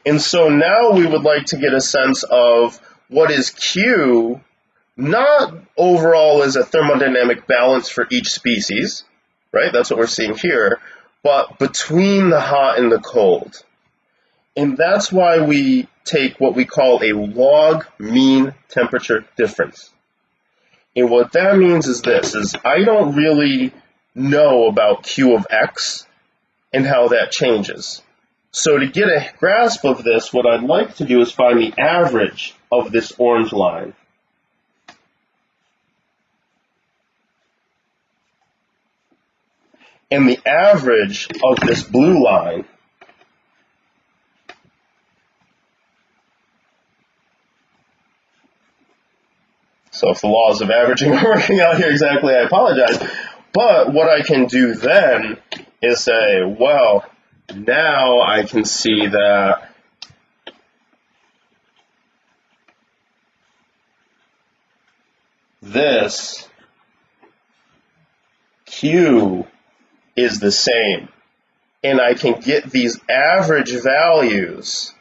And so now we would like to get a sense of what is Q, not overall as a thermodynamic balance for each species, right? That's what we're seeing here, but between the hot and the cold. And that's why we take what we call a log mean temperature difference. And what that means is this, is I don't really know about Q of X and how that changes. So to get a grasp of this, what I'd like to do is find the average of this orange line. And the average of this blue line. So if the laws of averaging are working out here exactly, I apologize. But what I can do then is say, well, now I can see that this Q is the same. And I can get these average values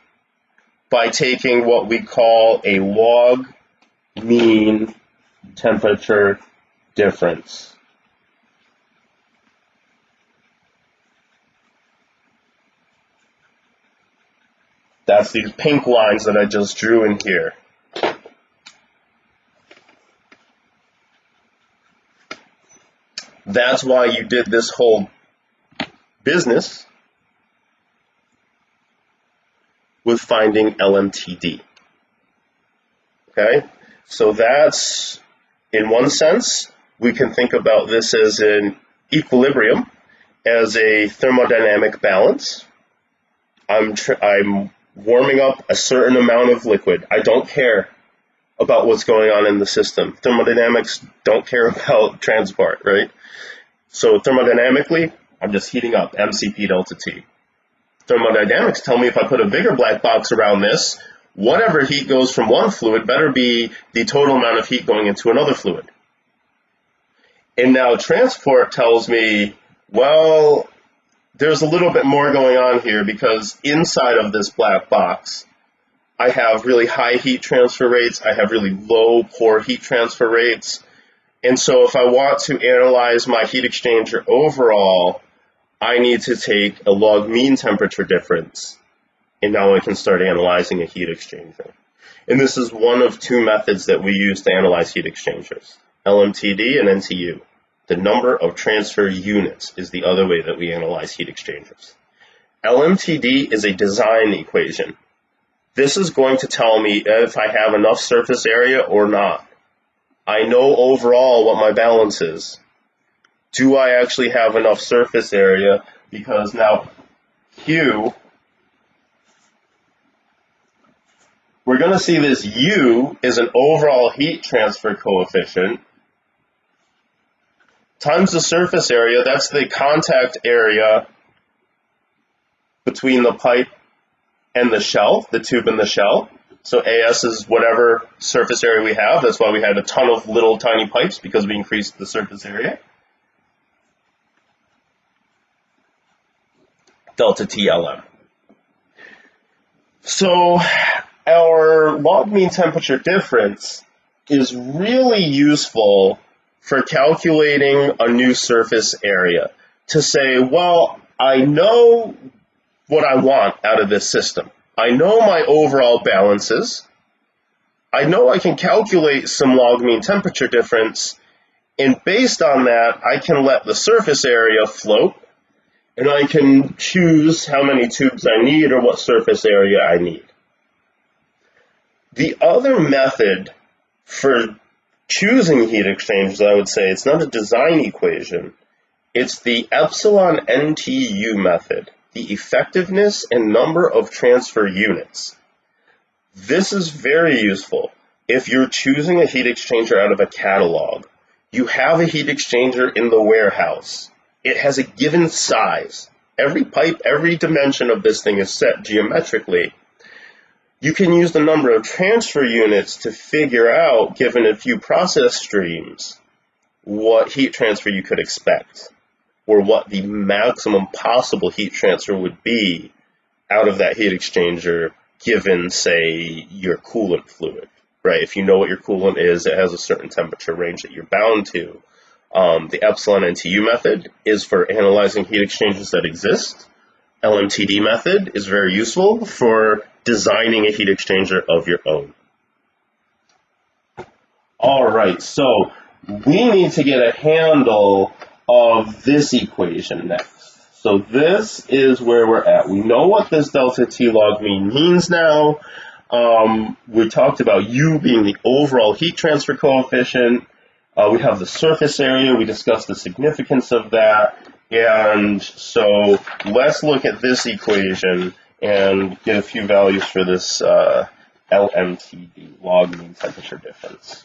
by taking what we call a log mean temperature difference. That's these pink lines that I just drew in here. That's why you did this whole business with finding LMTD. Okay? So that's, in one sense, we can think about this as an equilibrium, as a thermodynamic balance. I'm warming up a certain amount of liquid. I don't care about what's going on in the system. Thermodynamics don't care about transport, right? So thermodynamically, I'm just heating up, MCP delta T. Thermodynamics tell me if I put a bigger black box around this, whatever heat goes from one fluid better be the total amount of heat going into another fluid. And now transport tells me, well, there's a little bit more going on here because inside of this black box, I have really high heat transfer rates, I have really low pore heat transfer rates. And so if I want to analyze my heat exchanger overall, I need to take a log mean temperature difference. And now I can start analyzing a heat exchanger. And this is one of two methods that we use to analyze heat exchangers, LMTD and NTU. The number of transfer units is the other way that we analyze heat exchangers. LMTD is a design equation. This is going to tell me if I have enough surface area or not. I know overall what my balance is. Do I actually have enough surface area? Because now Q, we're going to see this U is an overall heat transfer coefficient times the surface area, that's the contact area between the pipe and the shell, the tube and the shell. So AS is whatever surface area we have. That's why we had a ton of little tiny pipes, because we increased the surface area. Delta TLM. So our log mean temperature difference is really useful for calculating a new surface area. To say, well, I know what I want out of this system. I know my overall balances. I know I can calculate some log mean temperature difference, and based on that, I can let the surface area float, and I can choose how many tubes I need or what surface area I need. The other method for choosing heat exchangers, I would say, it's not a design equation. It's the epsilon NTU method, the effectiveness and number of transfer units. This is very useful if you're choosing a heat exchanger out of a catalog. You have a heat exchanger in the warehouse. It has a given size. Every pipe, every dimension of this thing is set geometrically. You can use the number of transfer units to figure out, given a few process streams, what heat transfer you could expect, or what the maximum possible heat transfer would be out of that heat exchanger given, say, your coolant fluid, right? If you know what your coolant is, it has a certain temperature range that you're bound to. The epsilon NTU method is for analyzing heat exchangers that exist. LMTD method is very useful for designing a heat exchanger of your own. All right, so we need to get a handle of this equation next. So this is where we're at. We know what this delta T log mean means now. We talked about U being the overall heat transfer coefficient. We have the surface area. We discussed the significance of that. And so let's look at this equation and get a few values for this LMTD, log mean temperature difference.